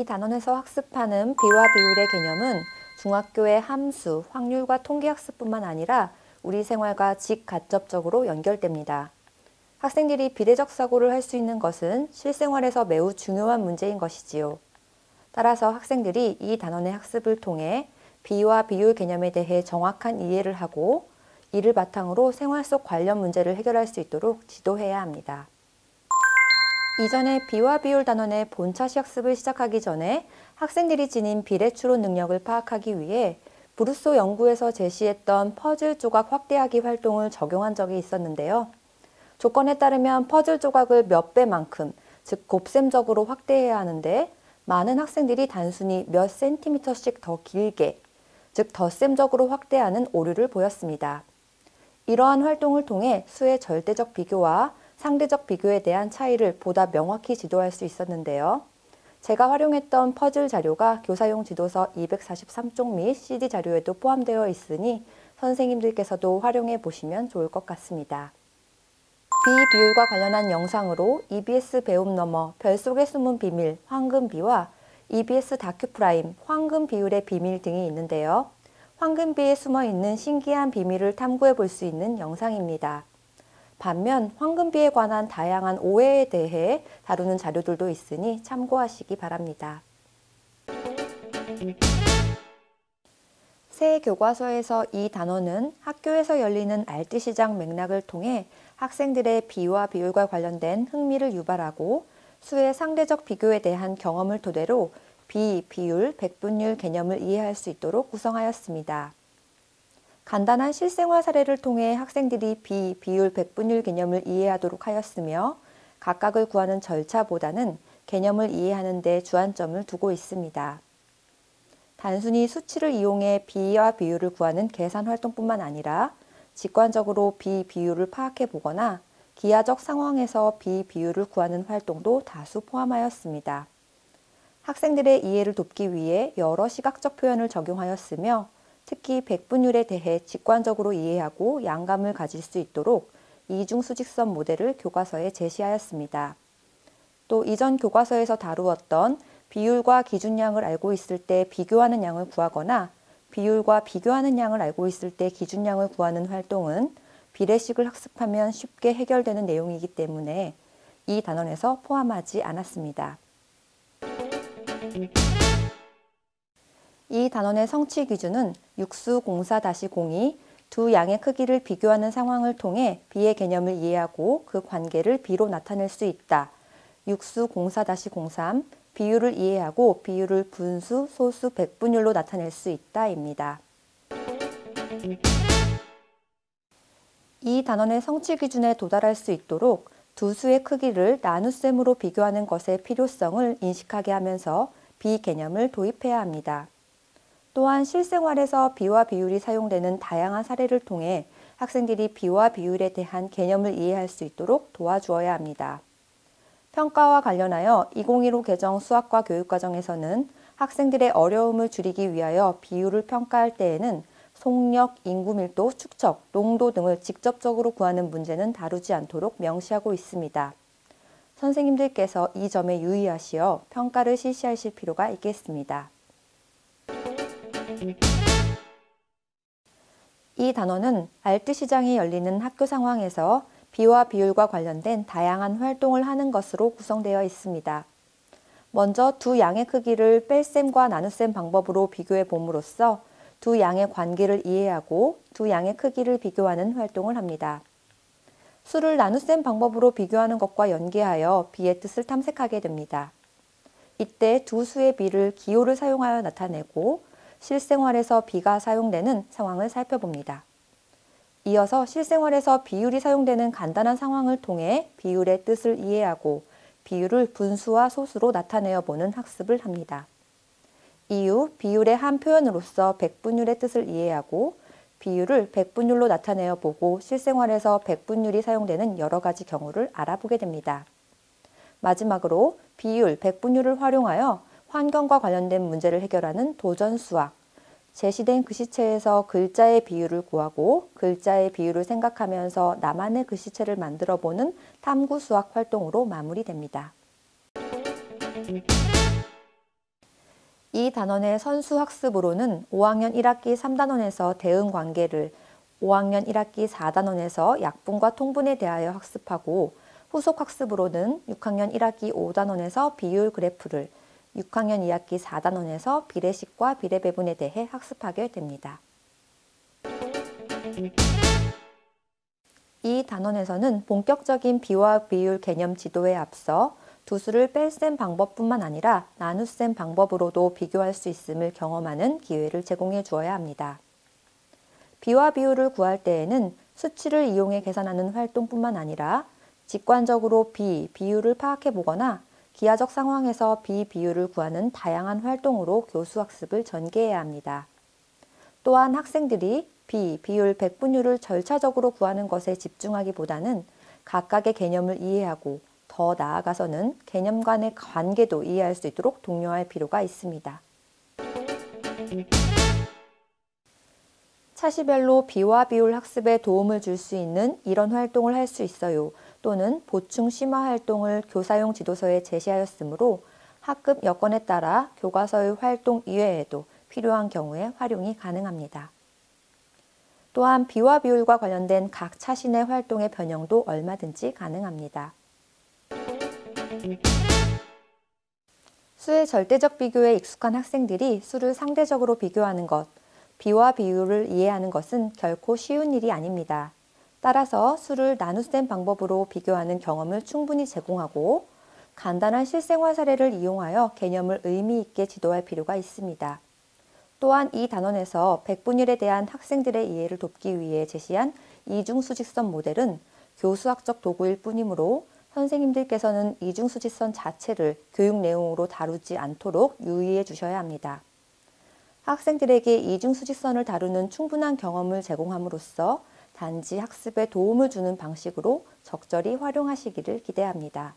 이 단원에서 학습하는 비와 비율의 개념은 중학교의 함수, 확률과 통계학습뿐만 아니라 우리 생활과 직간접적으로 연결됩니다. 학생들이 비례적 사고를 할 수 있는 것은 실생활에서 매우 중요한 문제인 것이지요. 따라서 학생들이 이 단원의 학습을 통해 비와 비율 개념에 대해 정확한 이해를 하고 이를 바탕으로 생활 속 관련 문제를 해결할 수 있도록 지도해야 합니다. 이전에 비와 비율 단원의 본차시 학습을 시작하기 전에 학생들이 지닌 비례추론 능력을 파악하기 위해 브루소 연구에서 제시했던 퍼즐 조각 확대하기 활동을 적용한 적이 있었는데요. 조건에 따르면 퍼즐 조각을 몇 배만큼, 즉 곱셈적으로 확대해야 하는데 많은 학생들이 단순히 몇 센티미터씩 더 길게, 즉 덧셈적으로 확대하는 오류를 보였습니다. 이러한 활동을 통해 수의 절대적 비교와 상대적 비교에 대한 차이를 보다 명확히 지도할 수 있었는데요. 제가 활용했던 퍼즐 자료가 교사용 지도서 243쪽 및 CD 자료에도 포함되어 있으니 선생님들께서도 활용해 보시면 좋을 것 같습니다. 비비율과 관련한 영상으로 EBS 배움 너머, 별속의 숨은 비밀, 황금비와 EBS 다큐프라임, 황금비율의 비밀 등이 있는데요. 황금비에 숨어있는 신기한 비밀을 탐구해 볼 수 있는 영상입니다. 반면 황금비에 관한 다양한 오해에 대해 다루는 자료들도 있으니 참고하시기 바랍니다. 새 교과서에서 이 단원은 학교에서 열리는 알뜰시장 맥락을 통해 학생들의 비와 비율과 관련된 흥미를 유발하고 수의 상대적 비교에 대한 경험을 토대로 비, 비율, 백분율 개념을 이해할 수 있도록 구성하였습니다. 간단한 실생활 사례를 통해 학생들이 비, 비율, 백분율 개념을 이해하도록 하였으며 각각을 구하는 절차보다는 개념을 이해하는 데 주안점을 두고 있습니다. 단순히 수치를 이용해 비와 비율을 구하는 계산 활동뿐만 아니라 직관적으로 비, 비율을 파악해 보거나 기하적 상황에서 비, 비율을 구하는 활동도 다수 포함하였습니다. 학생들의 이해를 돕기 위해 여러 시각적 표현을 적용하였으며 특히 백분율에 대해 직관적으로 이해하고 양감을 가질 수 있도록 이중수직선 모델을 교과서에 제시하였습니다. 또 이전 교과서에서 다루었던 비율과 기준량을 알고 있을 때 비교하는 양을 구하거나 비율과 비교하는 양을 알고 있을 때 기준량을 구하는 활동은 비례식을 학습하면 쉽게 해결되는 내용이기 때문에 이 단원에서 포함하지 않았습니다. 이 단원의 성취 기준은 육수 04-02, 두 양의 크기를 비교하는 상황을 통해 비의 개념을 이해하고 그 관계를 비로 나타낼 수 있다. 육수 04-03, 비율을 이해하고 비율을 분수, 소수, 백분율로 나타낼 수 있다입니다. 이 단원의 성취 기준에 도달할 수 있도록 두 수의 크기를 나눗셈으로 비교하는 것의 필요성을 인식하게 하면서 비 개념을 도입해야 합니다. 또한 실생활에서 비와 비율이 사용되는 다양한 사례를 통해 학생들이 비와 비율에 대한 개념을 이해할 수 있도록 도와주어야 합니다. 평가와 관련하여 2015 개정 수학과 교육과정에서는 학생들의 어려움을 줄이기 위하여 비율을 평가할 때에는 속력, 인구밀도, 축적, 농도 등을 직접적으로 구하는 문제는 다루지 않도록 명시하고 있습니다. 선생님들께서 이 점에 유의하시어 평가를 실시하실 필요가 있겠습니다. 이 단원은 알뜰시장이 열리는 학교 상황에서 비와 비율과 관련된 다양한 활동을 하는 것으로 구성되어 있습니다. 먼저 두 양의 크기를 뺄셈과 나눗셈 방법으로 비교해 봄으로써 두 양의 관계를 이해하고 두 양의 크기를 비교하는 활동을 합니다. 수를 나눗셈 방법으로 비교하는 것과 연계하여 비의 뜻을 탐색하게 됩니다. 이때 두 수의 비를 기호를 사용하여 나타내고 실생활에서 비가 사용되는 상황을 살펴봅니다. 이어서 실생활에서 비율이 사용되는 간단한 상황을 통해 비율의 뜻을 이해하고 비율을 분수와 소수로 나타내어 보는 학습을 합니다. 이후 비율의 한 표현으로서 백분율의 뜻을 이해하고 비율을 백분율로 나타내어 보고 실생활에서 백분율이 사용되는 여러 가지 경우를 알아보게 됩니다. 마지막으로 비율, 백분율을 활용하여 환경과 관련된 문제를 해결하는 도전수학, 제시된 글씨체에서 글자의 비율을 구하고 글자의 비율을 생각하면서 나만의 글씨체를 만들어보는 탐구수학 활동으로 마무리됩니다. 이 단원의 선수학습으로는 5학년 1학기 3단원에서 대응관계를, 5학년 1학기 4단원에서 약분과 통분에 대하여 학습하고, 후속학습으로는 6학년 1학기 5단원에서 비율 그래프를, 6학년 2학기 4단원에서 비례식과 비례배분에 대해 학습하게 됩니다. 이 단원에서는 본격적인 비와 비율 개념 지도에 앞서 두 수를 뺄셈 방법뿐만 아니라 나눗셈 방법으로도 비교할 수 있음을 경험하는 기회를 제공해 주어야 합니다. 비와 비율을 구할 때에는 수치를 이용해 계산하는 활동뿐만 아니라 직관적으로 비율을 파악해 보거나 기하적 상황에서 비율을 구하는 다양한 활동으로 교수학습을 전개해야 합니다. 또한 학생들이 비율 백분율을 절차적으로 구하는 것에 집중하기보다는 각각의 개념을 이해하고 더 나아가서는 개념 간의 관계도 이해할 수 있도록 독려할 필요가 있습니다. 차시별로 비와 비율 학습에 도움을 줄 수 있는 이런 활동을 할 수 있어요. 또는 보충 심화 활동을 교사용 지도서에 제시하였으므로 학급 여건에 따라 교과서의 활동 이외에도 필요한 경우에 활용이 가능합니다. 또한 비와 비율과 관련된 각 차신의 활동의 변형도 얼마든지 가능합니다. 수의 절대적 비교에 익숙한 학생들이 수를 상대적으로 비교하는 것, 비와 비율을 이해하는 것은 결코 쉬운 일이 아닙니다. 따라서 수를 나눗셈 방법으로 비교하는 경험을 충분히 제공하고 간단한 실생활 사례를 이용하여 개념을 의미 있게 지도할 필요가 있습니다. 또한 이 단원에서 백분율에 대한 학생들의 이해를 돕기 위해 제시한 이중수직선 모델은 교수학적 도구일 뿐이므로 선생님들께서는 이중수직선 자체를 교육 내용으로 다루지 않도록 유의해 주셔야 합니다. 학생들에게 이중수직선을 다루는 충분한 경험을 제공함으로써 단지 학습에 도움을 주는 방식으로 적절히 활용하시기를 기대합니다.